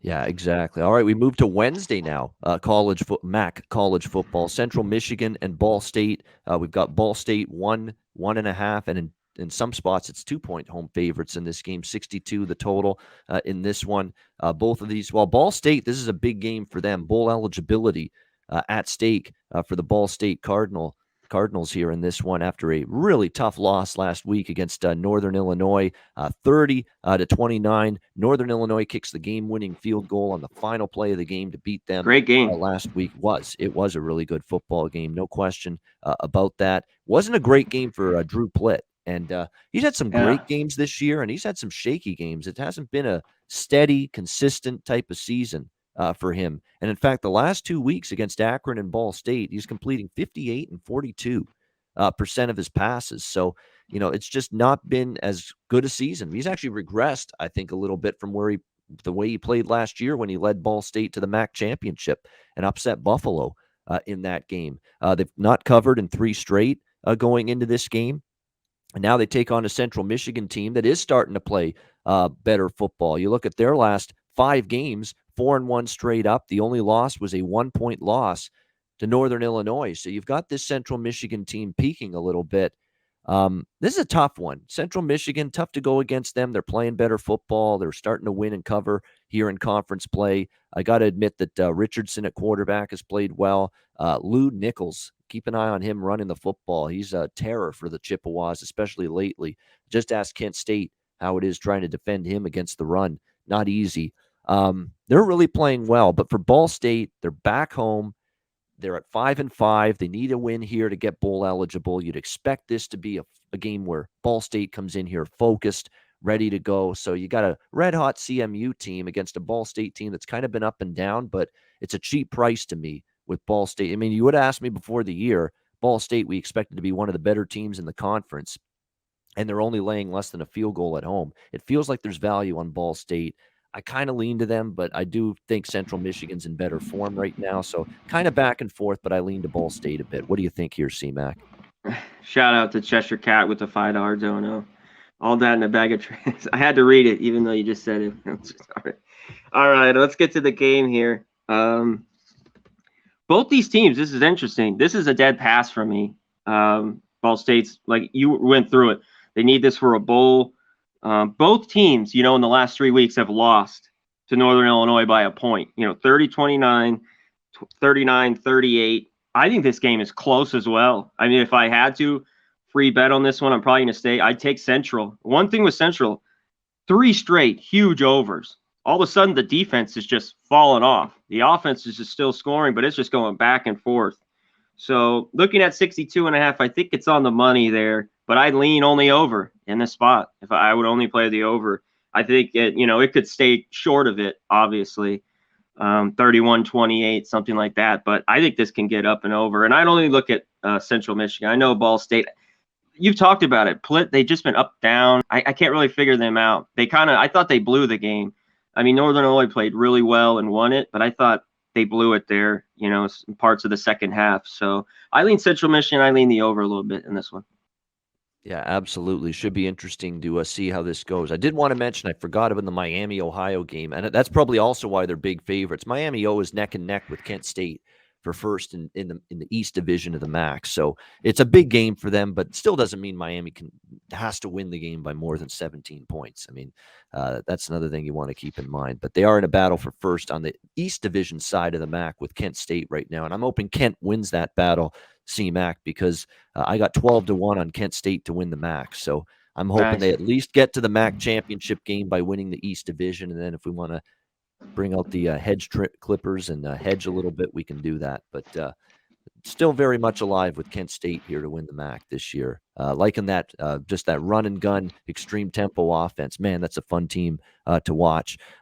Yeah, exactly. All right, we move to Wednesday now. MAC college football. Central Michigan and Ball State. We've got Ball State 1.5, and in some spots it's 2-point home favorites in this game. 62 the total in this one. Both of these. Well, Ball State, this is a big game for them. Bowl eligibility at stake for the Ball State Cardinals here in this one after a really tough loss last week against Northern Illinois, 30-29. Northern Illinois kicks the game-winning field goal on the final play of the game to beat them. Great game. Last week. It was a really good football game, no question about that. Wasn't a great game for Drew Plitt, and he's had some great games this year, and he's had some shaky games. It hasn't been a steady, consistent type of season for him. And in fact, the last 2 weeks against Akron and Ball State, he's completing 58 and 42% of his passes. So, it's just not been as good a season. He's actually regressed, I think, a little bit from the way he played last year when he led Ball State to the MAC championship and upset Buffalo in that game. They've not covered in 3 straight going into this game. And now they take on a Central Michigan team that is starting to play better football. You look at their last 5 games, 4-1 straight up. The only loss was a 1-point loss to Northern Illinois. So you've got this Central Michigan team peaking a little bit. This is a tough one. Central Michigan, tough to go against them. They're playing better football. They're starting to win and cover here in conference play. I got to admit that Richardson at quarterback has played well. Lou Nichols, keep an eye on him running the football. He's a terror for the Chippewas, especially lately. Just ask Kent State how it is trying to defend him against the run. Not easy. They're really playing well, but for Ball State, they're back home. They're at 5-5. They need a win here to get bowl eligible. You'd expect this to be a game where Ball State comes in here focused, ready to go. So you got a red-hot CMU team against a Ball State team that's kind of been up and down, but it's a cheap price to me with Ball State. I mean, you would have asked me before the year, Ball State, we expected to be one of the better teams in the conference, and they're only laying less than a field goal at home. It feels like there's value on Ball State. I kind of lean to them, but I do think Central Michigan's in better form right now. So kind of back and forth, but I lean to Ball State a bit. What do you think here, C-Mac? Shout out to Cheshire Cat with the $5 dono. All that in a bag of tricks. I had to read it, even though you just said it. I'm sorry. All right, let's get to the game here. Both these teams, this is interesting. This is a dead pass for me. Ball State's, like you went through it. They need this for a bowl. Both teams, in the last 3 weeks have lost to Northern Illinois by a point, 30-29, 39-38. I think this game is close as well. I mean, if I had to free bet on this one, I'm probably going to stay. I'd take Central. One thing with Central, 3 straight huge overs. All of a sudden, the defense is just falling off. The offense is just still scoring, but it's just going back and forth. So looking at 62.5, I think it's on the money there, but I'd lean only over in this spot. If I would only play the over, I think it could stay short of it, obviously, 31-28, something like that. But I think this can get up and over. And I'd only look at Central Michigan. I know Ball State. You've talked about it. They've just been up, down. I can't really figure them out. I thought they blew the game. I mean, Northern Illinois played really well and won it, but I thought they blew it there, parts of the second half. So I lean Central Michigan. I lean the over a little bit in this one. Yeah, absolutely. Should be interesting to see how this goes. I did want to mention, I forgot about the Miami-Ohio game, and that's probably also why they're big favorites. Miami-O is neck and neck with Kent State for first in the East Division of the MAC. So it's a big game for them, but still doesn't mean Miami has to win the game by more than 17 points. I mean, that's another thing you want to keep in mind. But they are in a battle for first on the East Division side of the MAC with Kent State right now, and I'm hoping Kent wins that battle, C-Mac, because I got 12-1 on Kent State to win the MAC. So I'm hoping they at least get to the MAC championship game by winning the East Division, and then if we want to bring out the hedge clippers and hedge a little bit, we can do that. But still very much alive with Kent State here to win the MAC this year. Liking that, just that run and gun, extreme tempo offense. Man, that's a fun team to watch.